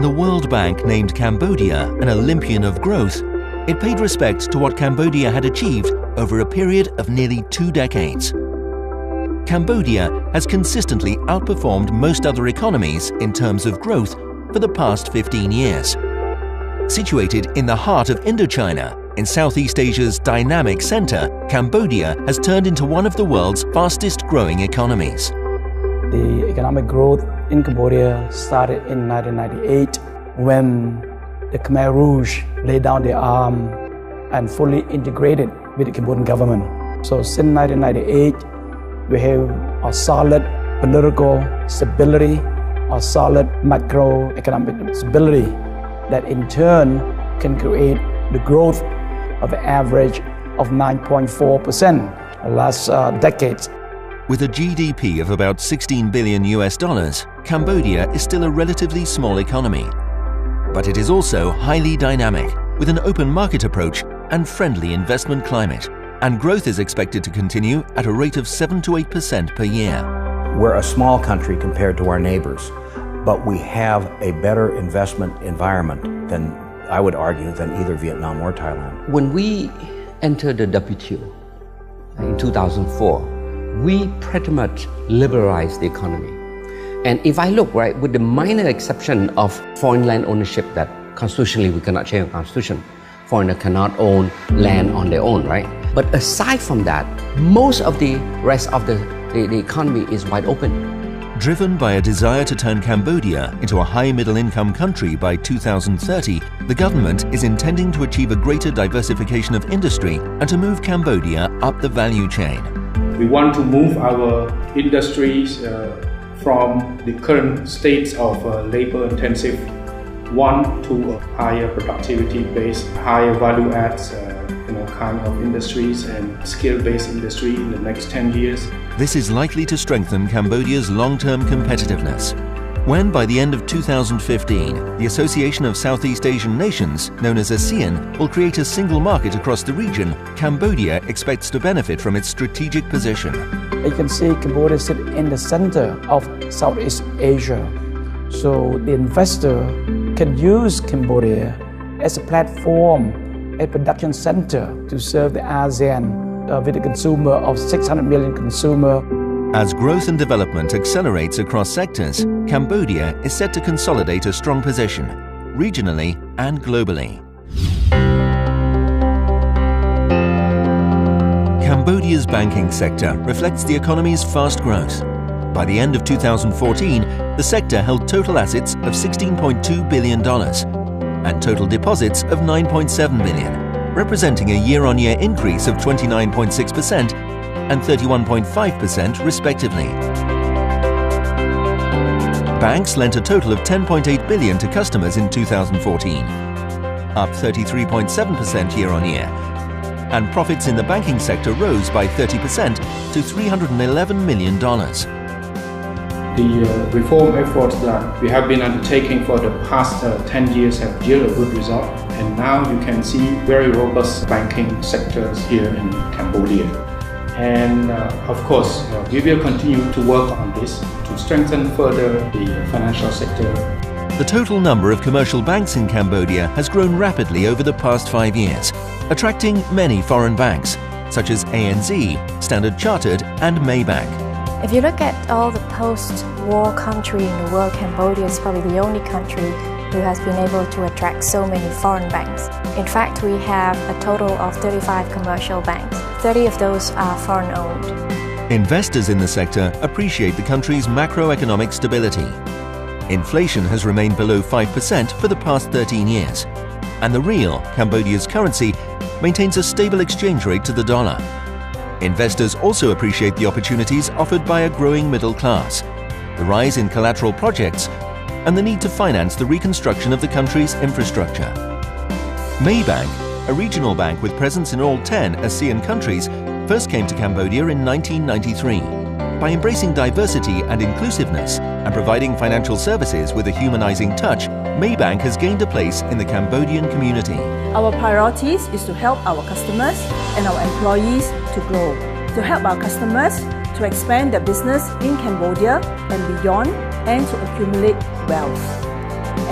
the World Bank named Cambodia an Olympian of growth, it paid respect to what Cambodia had achieved over a period of nearly 2 decades. Cambodia has consistently outperformed most other economies in terms of growth for the past 15 years. Situated in the heart of Indochina, in Southeast Asia's dynamic center, Cambodia has turned into one of the world's fastest growing economies. The economic growth in Cambodia started in 1998 when the Khmer Rouge laid down their arm and fully integrated with the Cambodian government. So since 1998, we have a solid political stability, a solid macroeconomic stability that in turn can create the growth of an average of 9.4% in the last decades. With a GDP of about $16 billion, Cambodia is still a relatively small economy. But it is also highly dynamic, with an open market approach and friendly investment climate. And growth is expected to continue at a rate of 7 to 8% per year. We're a small country compared to our neighbors, but we have a better investment environment than, I would argue, than either Vietnam or Thailand. When we entered the WTO in 2004, we pretty much liberalized the economy. And if I look, right, with the minor exception of foreign land ownership that constitutionally we cannot change the constitution, foreigner cannot own land on their own, right? But aside from that, most of the rest of the economy is wide open. Driven by a desire to turn Cambodia into a high middle-income country by 2030, the government is intending to achieve a greater diversification of industry and to move Cambodia up the value chain. We want to move our industries from the current states of labor-intensive one to a higher productivity-based, higher value-adds kind of industries and skill-based industry in the next 10 years. This is likely to strengthen Cambodia's long-term competitiveness. When, by the end of 2015, the Association of Southeast Asian Nations, known as ASEAN, will create a single market across the region, Cambodia expects to benefit from its strategic position. You can see Cambodia sits in the center of Southeast Asia. So the investor can use Cambodia as a platform, a production center to serve the ASEAN with a consumer of 600 million consumers. As growth and development accelerates across sectors, Cambodia is set to consolidate a strong position, regionally and globally. Cambodia's banking sector reflects the economy's fast growth. By the end of 2014, the sector held total assets of $16.2 billion and total deposits of $9.7 billion, representing a year-on-year increase of 29.6% and 31.5% respectively. Banks lent a total of $10.8 billion to customers in 2014, up 33.7% year-on-year, and profits in the banking sector rose by 30% to $311 million. The reform efforts that we have been undertaking for the past 10 years have yielded a good result, and now you can see very robust banking sectors here in Cambodia. And of course, we will continue to work on this to strengthen further the financial sector. The total number of commercial banks in Cambodia has grown rapidly over the past 5 years, attracting many foreign banks, such as ANZ, Standard Chartered and Maybank. If you look at all the post-war country in the world, Cambodia is probably the only country who has been able to attract so many foreign banks. In fact, we have a total of 35 commercial banks. 30 of those are foreign-owned. Investors in the sector appreciate the country's macroeconomic stability. Inflation has remained below 5% for the past 13 years, and the riel, Cambodia's currency, maintains a stable exchange rate to the dollar. Investors also appreciate the opportunities offered by a growing middle class, the rise in collateral projects, and the need to finance the reconstruction of the country's infrastructure. Maybank, a regional bank with presence in all 10 ASEAN countries, first came to Cambodia in 1993. By embracing diversity and inclusiveness and providing financial services with a humanizing touch, Maybank has gained a place in the Cambodian community. Our priorities is to help our customers and our employees to grow, to help our customers to expand their business in Cambodia and beyond, and to accumulate wealth.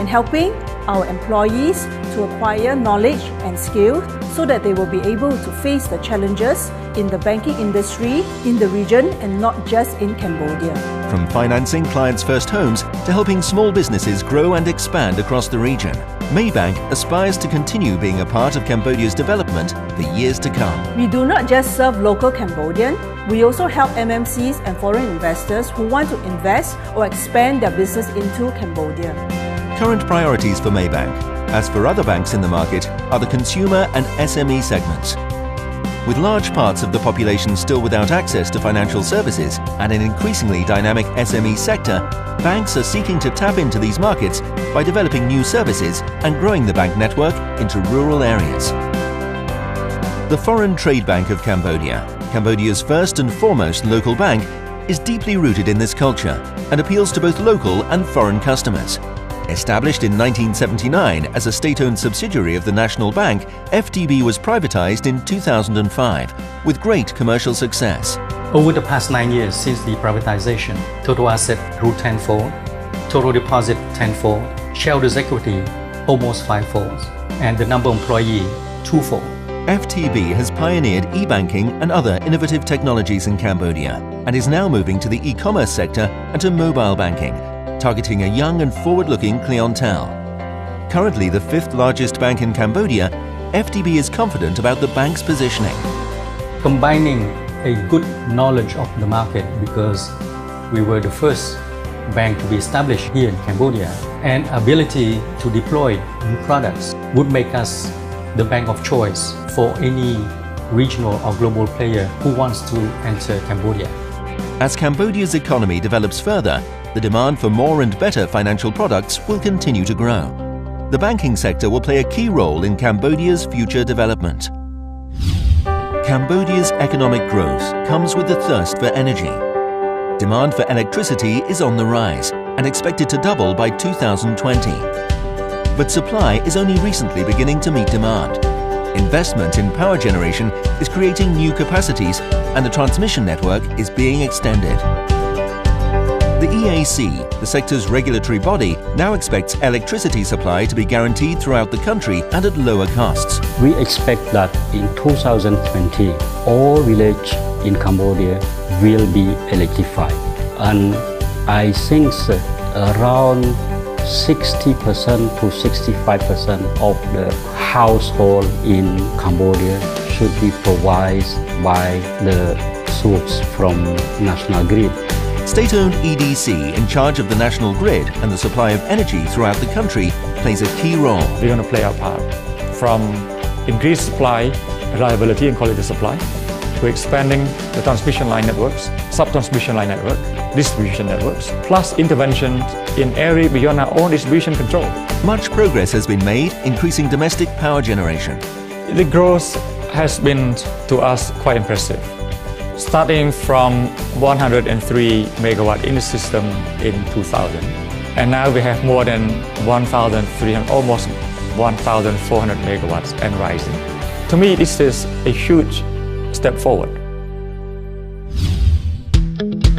and helping our employees to acquire knowledge and skills so that they will be able to face the challenges in the banking industry in the region and not just in Cambodia. From financing clients' first homes to helping small businesses grow and expand across the region, Maybank aspires to continue being a part of Cambodia's development for years to come. We do not just serve local Cambodian, we also help MNCs and foreign investors who want to invest or expand their business into Cambodia. Current priorities for Maybank, as for other banks in the market, are the consumer and SME segments. With large parts of the population still without access to financial services and an increasingly dynamic SME sector, banks are seeking to tap into these markets by developing new services and growing the bank network into rural areas. The Foreign Trade Bank of Cambodia, Cambodia's first and foremost local bank, is deeply rooted in this culture and appeals to both local and foreign customers. Established in 1979 as a state-owned subsidiary of the National Bank, FTB was privatized in 2005 with great commercial success. Over the past 9 years since the privatization, total asset grew tenfold, total deposit tenfold, shareholders' equity almost fivefold, and the number of employees twofold. FTB has pioneered e-banking and other innovative technologies in Cambodia and is now moving to the e-commerce sector and to mobile banking, targeting a young and forward-looking clientele. Currently the fifth largest bank in Cambodia, FTB is confident about the bank's positioning. Combining a good knowledge of the market, because we were the first bank to be established here in Cambodia, and ability to deploy new products would make us the bank of choice for any regional or global player who wants to enter Cambodia. As Cambodia's economy develops further, the demand for more and better financial products will continue to grow. The banking sector will play a key role in Cambodia's future development. Cambodia's economic growth comes with the thirst for energy. Demand for electricity is on the rise and expected to double by 2020. But supply is only recently beginning to meet demand. Investment in power generation is creating new capacities and the transmission network is being extended. The EAC, the sector's regulatory body, now expects electricity supply to be guaranteed throughout the country and at lower costs. We expect that in 2020, all villages in Cambodia will be electrified. And I think around 60% to 65% of the household in Cambodia should be provided by the source from National Grid. State-owned EDC, in charge of the national grid and the supply of energy throughout the country, plays a key role. We're going to play our part from increased supply, reliability and quality supply, to expanding the transmission line networks, sub-transmission line network, distribution networks, plus intervention in area beyond our own distribution control. Much progress has been made increasing domestic power generation. The growth has been, to us, quite impressive. Starting from 103 megawatt in the system in 2000, and now we have more than 1,300, almost 1,400 megawatts and rising. To me, this is a huge step forward.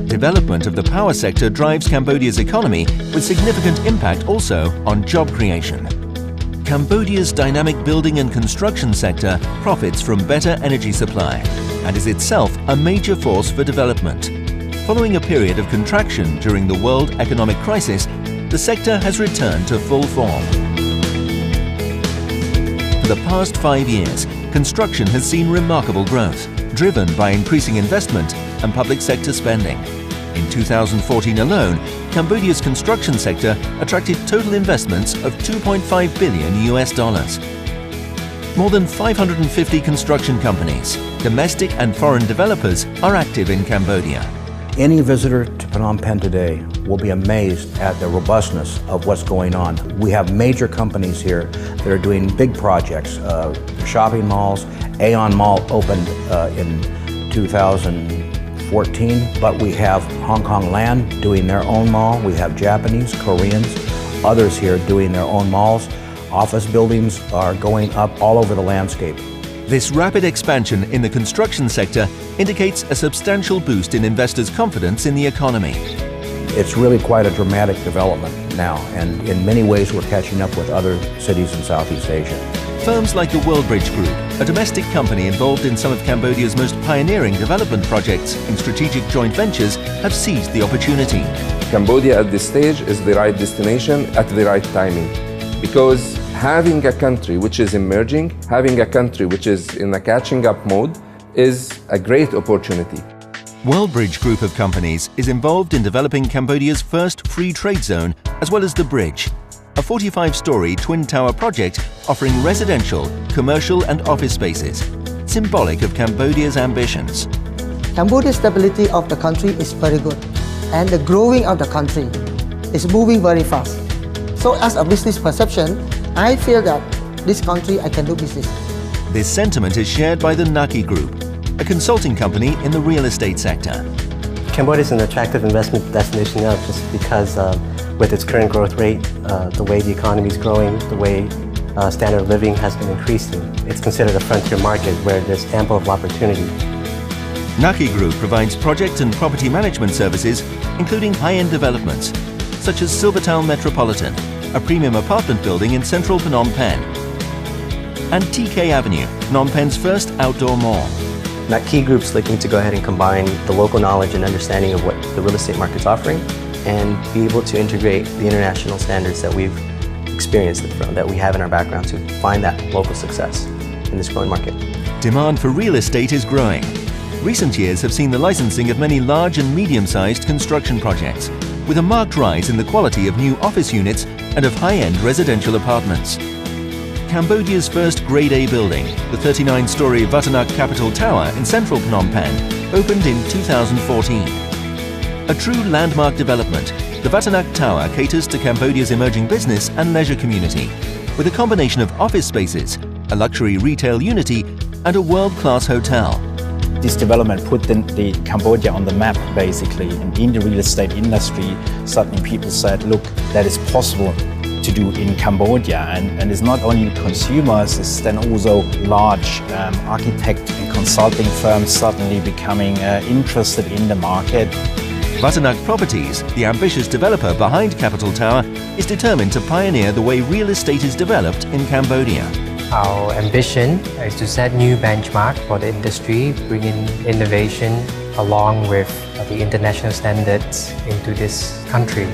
Development of the power sector drives Cambodia's economy with significant impact also on job creation. Cambodia's dynamic building and construction sector profits from better energy supply and is itself a major force for development. Following a period of contraction during the world economic crisis, the sector has returned to full form. For the past 5 years, construction has seen remarkable growth, driven by increasing investment and public sector spending. In 2014 alone, Cambodia's construction sector attracted total investments of $2.5 billion. More than 550 construction companies, domestic and foreign developers are active in Cambodia. Any visitor to Phnom Penh today will be amazed at the robustness of what's going on. We have major companies here that are doing big projects, shopping malls. Aeon Mall opened in 2014, but we have Hong Kong Land doing their own mall. We have Japanese, Koreans, others here doing their own malls. Office buildings are going up all over the landscape. This rapid expansion in the construction sector indicates a substantial boost in investors' confidence in the economy. It's really quite a dramatic development. now, and in many ways we're catching up with other cities in Southeast Asia. Firms like the WorldBridge Group, a domestic company involved in some of Cambodia's most pioneering development projects and strategic joint ventures, have seized the opportunity. Cambodia at this stage is the right destination at the right timing, because having a country which is emerging, having a country which is in a catching up mode is a great opportunity. WorldBridge Group of companies is involved in developing Cambodia's first free trade zone, as well as the bridge, a 45-story twin-tower project offering residential, commercial and office spaces, symbolic of Cambodia's ambitions. Cambodia's stability of the country is very good, and the growing of the country is moving very fast. So as a business perception, I feel that this country I can do business. This sentiment is shared by the Naki Group, a consulting company in the real estate sector. Cambodia is an attractive investment destination now just because with its current growth rate, the way the economy is growing, the way standard of living has been increasing, it's considered a frontier market where there's ample of opportunity. Naki Group provides project and property management services, including high-end developments, such as Silvertown Metropolitan, a premium apartment building in central Phnom Penh, and TK Avenue, Phnom Penh's first outdoor mall. Naki Group's looking to go ahead and combine the local knowledge and understanding of what the real estate market's offering and be able to integrate the international standards that we've experienced from, that we have in our background to find that local success in this growing market. Demand for real estate is growing. Recent years have seen the licensing of many large and medium-sized construction projects, with a marked rise in the quality of new office units and of high-end residential apartments. Cambodia's first Grade A building, the 39-story Vatanak Capital Tower in central Phnom Penh, opened in 2014. A true landmark development, the Vatanak Tower caters to Cambodia's emerging business and leisure community, with a combination of office spaces, a luxury retail unity, and a world-class hotel. This development put the Cambodia on the map, basically, and in the real estate industry, suddenly people said, look, that is possible to do in Cambodia, and it's not only consumers, it's then also large architect and consulting firms suddenly becoming interested in the market. Vatanak Properties, the ambitious developer behind Capital Tower, is determined to pioneer the way real estate is developed in Cambodia. Our ambition is to set new benchmark for the industry, bringing innovation along with the international standards into this country.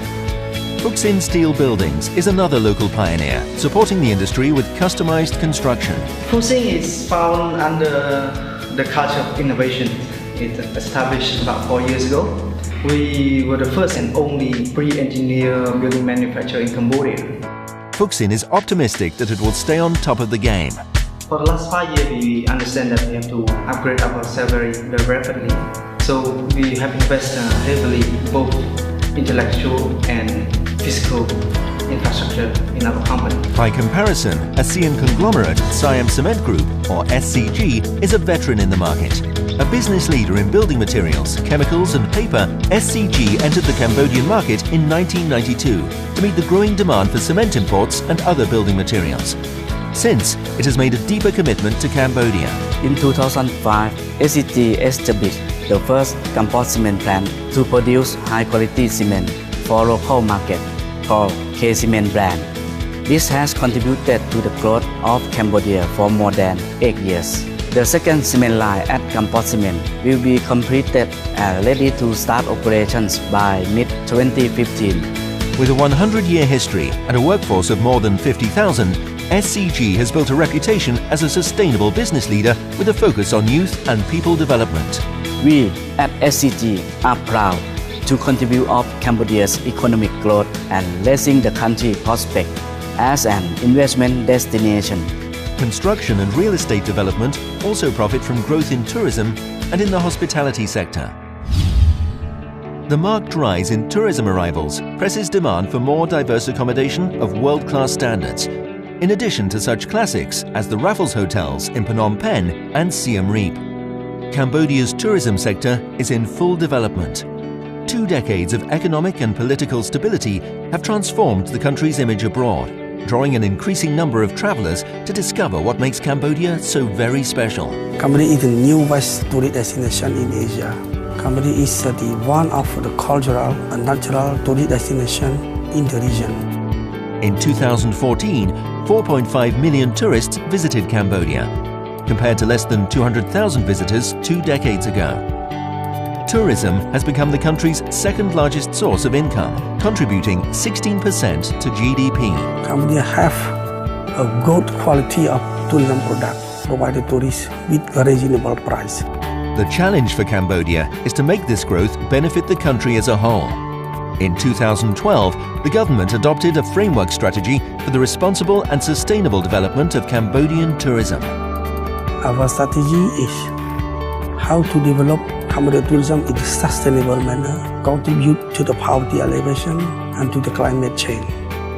Fuxin Steel Buildings is another local pioneer, supporting the industry with customized construction. Fuxin is found under the culture of innovation. It established about 4 years ago. We were the first and only pre-engineered building manufacturer in Cambodia. Fuxin is optimistic that it will stay on top of the game. For the last 5 years, we understand that we have to upgrade ourselves very rapidly. So we have invested heavily both intellectual and physical infrastructure in our company. By comparison, ASEAN conglomerate Siam Cement Group, or SCG, is a veteran in the market. A business leader in building materials, chemicals and paper, SCG entered the Cambodian market in 1992 to meet the growing demand for cement imports and other building materials. Since, it has made a deeper commitment to Cambodia. In 2005, SCG established the first composite cement plant to produce high-quality cement for local market called K-Cement brand. This has contributed to the growth of Cambodia for more than 8 years. The second cement line at Composite Cement will be completed and ready to start operations by mid-2015. With a 100-year history and a workforce of more than 50,000, SCG has built a reputation as a sustainable business leader with a focus on youth and people development. We at SCG are proud to contribute of Cambodia's economic growth and raising the country prospect as an investment destination. Construction and real estate development also profit from growth in tourism and in the hospitality sector. The marked rise in tourism arrivals presses demand for more diverse accommodation of world-class standards, in addition to such classics as the Raffles Hotels in Phnom Penh and Siem Reap. Cambodia's tourism sector is in full development. 2 decades of economic and political stability have transformed the country's image abroad, drawing an increasing number of travelers to discover what makes Cambodia so very special. Cambodia is the newest tourist destination in Asia. Cambodia is one of the cultural and natural tourist destination in the region. In 2014, 4.5 million tourists visited Cambodia, compared to less than 200,000 visitors 2 decades ago. Tourism has become the country's second largest source of income, contributing 16% to GDP. Cambodia have a good quality of tourism product provided to tourists with a reasonable price. The challenge for Cambodia is to make this growth benefit the country as a whole. In 2012, the government adopted a framework strategy for the responsible and sustainable development of Cambodian tourism. Our strategy is how to develop Cambodian tourism in a sustainable manner, contribute to the poverty alleviation and to the climate change.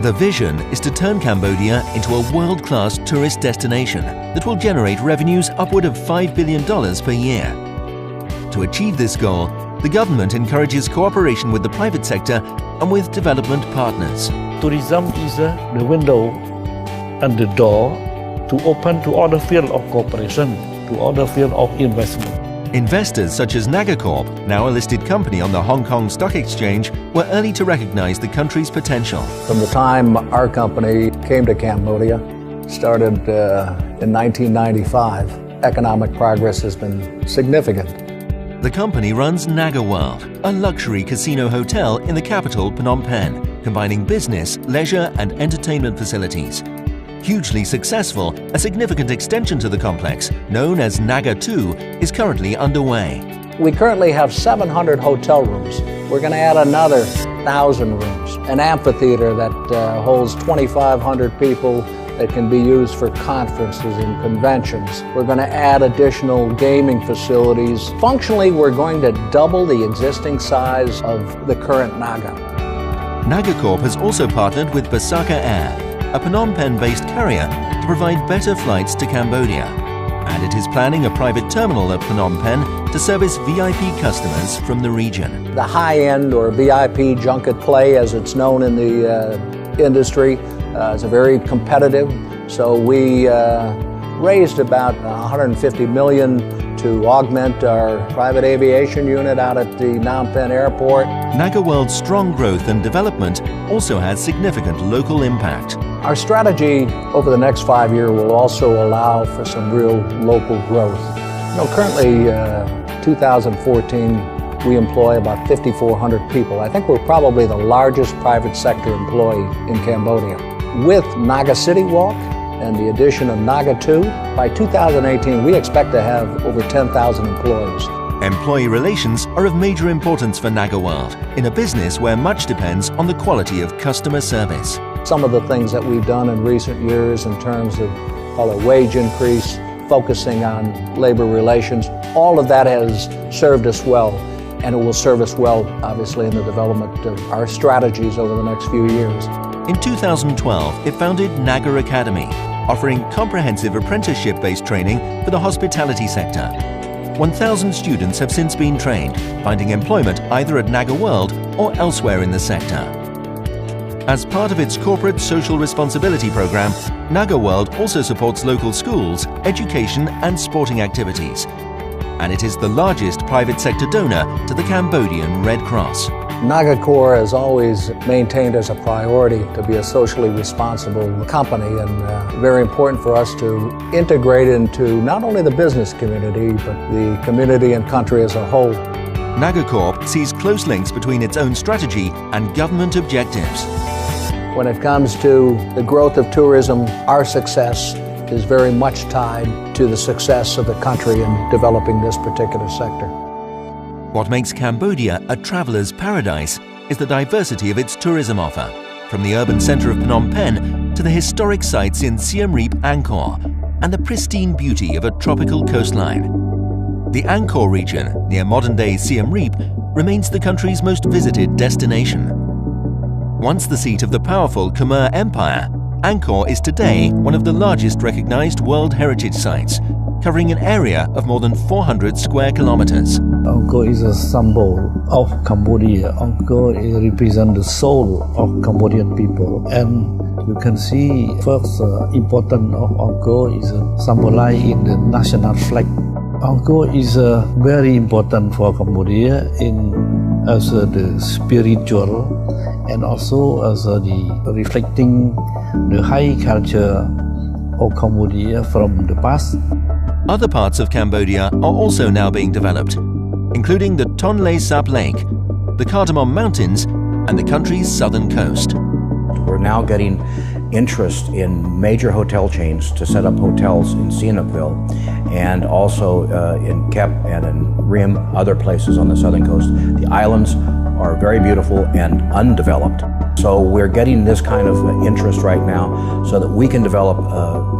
The vision is to turn Cambodia into a world-class tourist destination that will generate revenues upward of $5 billion per year. To achieve this goal, the government encourages cooperation with the private sector and with development partners. Tourism is the window and the door to open to other fields of cooperation, to other fields of investment. Investors such as Nagacorp, now a listed company on the Hong Kong Stock Exchange, were early to recognize the country's potential. From the time our company came to Cambodia, started in 1995, economic progress has been significant. The company runs Naga World, a luxury casino hotel in the capital Phnom Penh, combining business, leisure and entertainment facilities. Hugely successful, a significant extension to the complex, known as Naga 2, is currently underway. We currently have 700 hotel rooms. We're going to add another 1,000 rooms. An amphitheater that holds 2,500 people that can be used for conferences and conventions. We're going to add additional gaming facilities. Functionally, we're going to double the existing size of the current Naga. Nagacorp has also partnered with Basaka Air, a Phnom Penh-based carrier, to provide better flights to Cambodia. And it is planning a private terminal at Phnom Penh to service VIP customers from the region. The high-end or VIP junket play, as it's known in the industry, is very competitive. So we raised about $150 million to augment our private aviation unit out at the Phnom Penh airport. Naga World's strong growth and development also has significant local impact. Our strategy over the next 5 years will also allow for some real local growth. Currently, 2014, we employ about 5,400 people. I think we're probably the largest private sector employee in Cambodia. With Naga City Walk and the addition of Naga 2, by 2018, we expect to have over 10,000 employees. Employee relations are of major importance for Naga World, in a business where much depends on the quality of customer service. Some of the things that we've done in recent years in terms of wage increase, focusing on labor relations, all of that has served us well, and it will serve us well, obviously, in the development of our strategies over the next few years. In 2012, it founded Naga Academy, offering comprehensive apprenticeship-based training for the hospitality sector. 1,000 students have since been trained, finding employment either at Naga World or elsewhere in the sector. As part of its corporate social responsibility program, Naga World also supports local schools, education and sporting activities. And it is the largest private sector donor to the Cambodian Red Cross. Nagacorp has always maintained as a priority to be a socially responsible company, and very important for us to integrate into not only the business community, but the community and country as a whole. Nagacorp sees close links between its own strategy and government objectives. When it comes to the growth of tourism, our success is very much tied to the success of the country in developing this particular sector. What makes Cambodia a traveler's paradise is the diversity of its tourism offer, from the urban center of Phnom Penh to the historic sites in Siem Reap, Angkor, and the pristine beauty of a tropical coastline. The Angkor region, near modern-day Siem Reap, remains the country's most visited destination. Once the seat of the powerful Khmer Empire, Angkor is today one of the largest recognized World Heritage Sites, covering an area of more than 400 square kilometers. Angkor is a symbol of Cambodia. Angkor represents the soul of Cambodian people. And you can see first importance of Angkor is symbolized in the national flag. Our goal is very important for Cambodia as the spiritual and also as the reflecting the high culture of Cambodia from the past. Other parts of Cambodia are also now being developed, including the Tonle Sap Lake, the Cardamom Mountains, and the country's southern coast. We're now getting interest in major hotel chains to set up hotels in Sihanoukville and also in Kep and in Rim, other places on the southern coast. The islands are very beautiful and undeveloped. So we're getting this kind of interest right now so that we can develop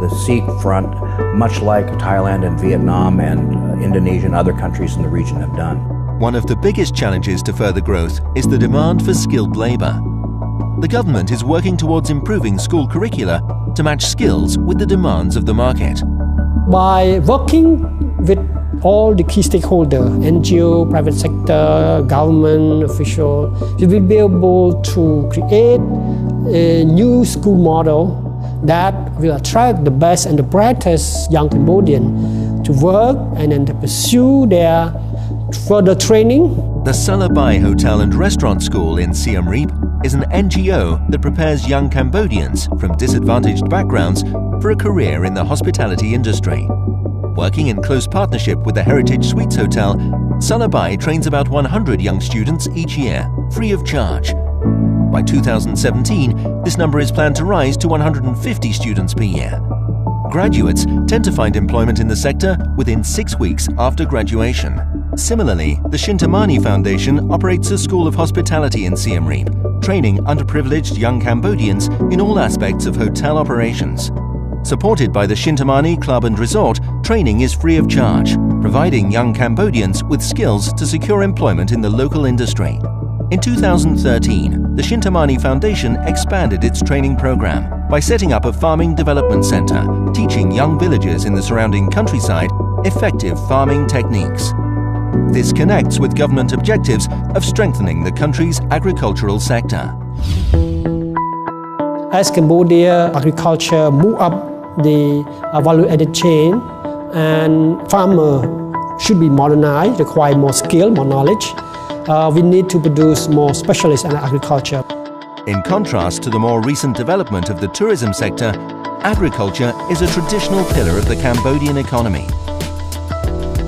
the seafront much like Thailand and Vietnam and Indonesia and other countries in the region have done. One of the biggest challenges to further growth is the demand for skilled labor. The government is working towards improving school curricula to match skills with the demands of the market. By working with all the key stakeholders, NGO, private sector, government official, we will be able to create a new school model that will attract the best and the brightest young Cambodians to work and then to pursue their further training. The Salabai Hotel and Restaurant School in Siem Reap is an NGO that prepares young Cambodians from disadvantaged backgrounds for a career in the hospitality industry. Working in close partnership with the Heritage Suites Hotel, Salabai trains about 100 young students each year, free of charge. By 2017, this number is planned to rise to 150 students per year. Graduates tend to find employment in the sector within 6 weeks after graduation. Similarly, the Shintamani Foundation operates a school of hospitality in Siem Reap, training underprivileged young Cambodians in all aspects of hotel operations. Supported by the Shintamani Club and Resort, training is free of charge, providing young Cambodians with skills to secure employment in the local industry. In 2013, the Shintamani Foundation expanded its training program by setting up a farming development center, teaching young villagers in the surrounding countryside effective farming techniques. This connects with government objectives of strengthening the country's agricultural sector. As Cambodia agriculture move up the value-added chain, and farmer should be modernized, require more skill, more knowledge. We need to produce more specialists in agriculture. In contrast to the more recent development of the tourism sector, agriculture is a traditional pillar of the Cambodian economy.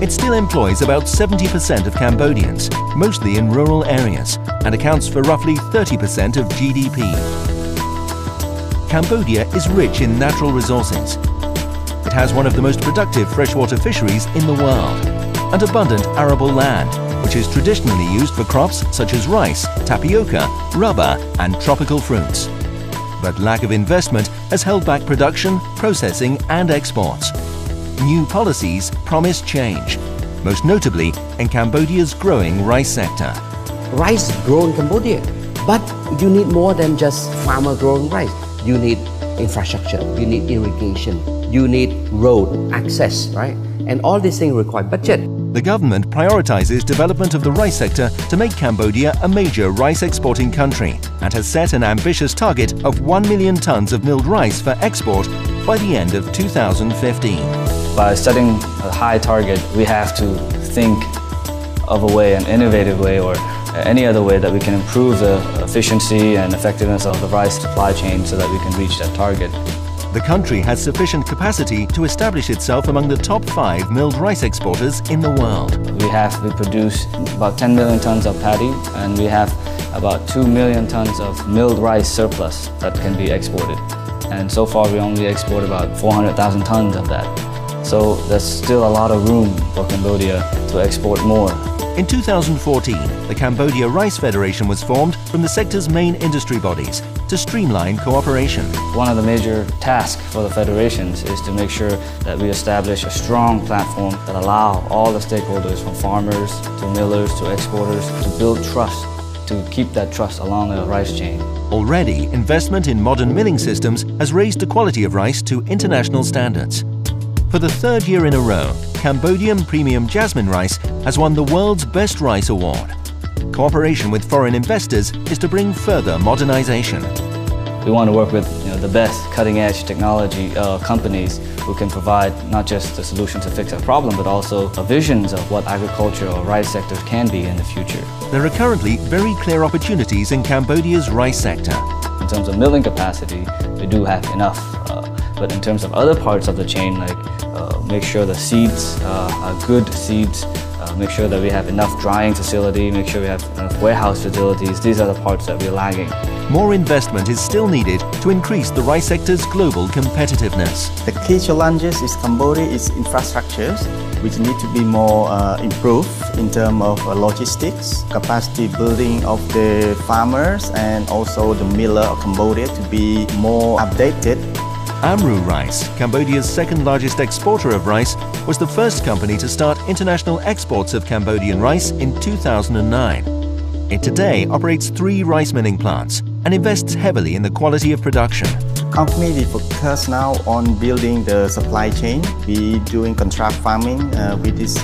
It still employs about 70% of Cambodians, mostly in rural areas, and accounts for roughly 30% of GDP. Cambodia is rich in natural resources. It has one of the most productive freshwater fisheries in the world, and abundant arable land, which is traditionally used for crops such as rice, tapioca, rubber, and tropical fruits. But lack of investment has held back production, processing, and exports. New policies promise change, most notably in Cambodia's growing rice sector. Rice grown in Cambodia, but you need more than just farmer growing rice. You need infrastructure, you need irrigation, you need road access, right? And all these things require budget. The government prioritizes development of the rice sector to make Cambodia a major rice exporting country and has set an ambitious target of 1 million tons of milled rice for export by the end of 2015. By setting a high target, we have to think of a way, an innovative way, or any other way that we can improve the efficiency and effectiveness of the rice supply chain so that we can reach that target. The country has sufficient capacity to establish itself among the top 5 milled rice exporters in the world. We produce about 10 million tons of paddy, and we have about 2 million tons of milled rice surplus that can be exported. And so far we only export about 400,000 tons of that. So there's still a lot of room for Cambodia to export more. In 2014, the Cambodia Rice Federation was formed from the sector's main industry bodies to streamline cooperation. One of the major tasks for the federations is to make sure that we establish a strong platform that allow all the stakeholders, from farmers to millers to exporters, to build trust, to keep that trust along the rice chain. Already, investment in modern milling systems has raised the quality of rice to international standards. For the 3rd year in a row, Cambodian premium jasmine rice has won the world's best rice award. Cooperation with foreign investors is to bring further modernization. We want to work with the best cutting-edge technology companies who can provide not just the solution to fix a problem, but also visions of what agriculture or rice sectors can be in the future. There are currently very clear opportunities in Cambodia's rice sector. In terms of milling capacity, we do have enough. But in terms of other parts of the chain, like make sure the seeds are good seeds, make sure that we have enough drying facility, make sure we have enough warehouse facilities. These are the parts that we're lagging. More investment is still needed to increase the rice sector's global competitiveness. The key challenges in Cambodia is infrastructures, which need to be more improved in terms of logistics, capacity building of the farmers, and also the miller of Cambodia to be more updated. Amru Rice, Cambodia's second largest exporter of rice, was the first company to start international exports of Cambodian rice in 2009. It today operates 3 rice milling plants and invests heavily in the quality of production. Company, we focus now on building the supply chain. We doing contract farming with this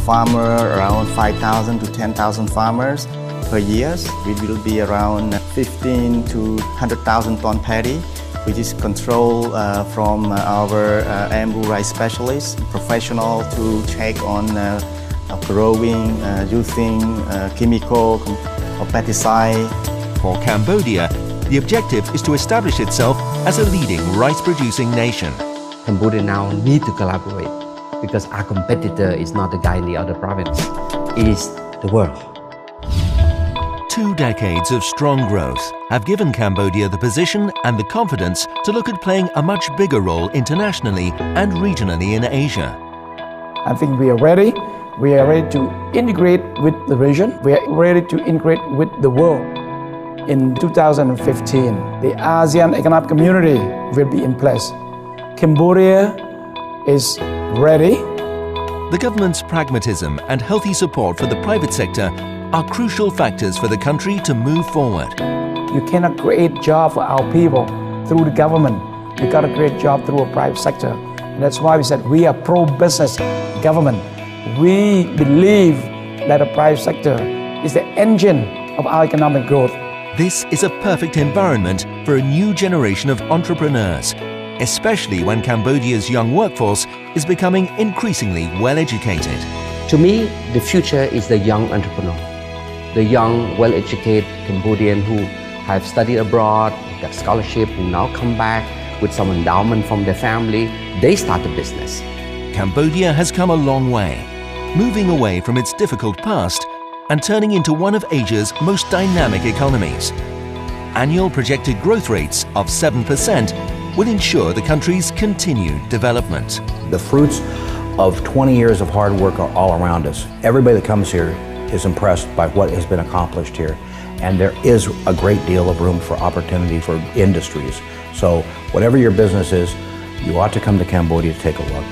farmer, around 5,000 to 10,000 farmers per year. We will be around 15 to 100,000 ton paddy, which is controlled from our Amru rice specialists, professional to check on growing, using chemical or pesticide. For Cambodia, the objective is to establish itself as a leading rice-producing nation. Cambodia now need to collaborate because our competitor is not the guy in the other province, it is the world. 2 decades of strong growth have given Cambodia the position and the confidence to look at playing a much bigger role internationally and regionally in Asia. I think we are ready. We are ready to integrate with the region. We are ready to integrate with the world. In 2015, the ASEAN Economic Community will be in place. Cambodia is ready. The government's pragmatism and healthy support for the private sector are crucial factors for the country to move forward. You cannot create jobs for our people through the government. You got to create jobs through a private sector. And that's why we said we are pro-business government. We believe that the private sector is the engine of our economic growth. This is a perfect environment for a new generation of entrepreneurs, especially when Cambodia's young workforce is becoming increasingly well-educated. To me, the future is the young entrepreneur. The young, well-educated Cambodian who have studied abroad, got scholarship, who now come back with some endowment from their family, they start a business. Cambodia has come a long way, moving away from its difficult past and turning into one of Asia's most dynamic economies. Annual projected growth rates of 7% will ensure the country's continued development. The fruits of 20 years of hard work are all around us. Everybody that comes here is impressed by what has been accomplished here. And there is a great deal of room for opportunity for industries. So whatever your business is, you ought to come to Cambodia to take a look.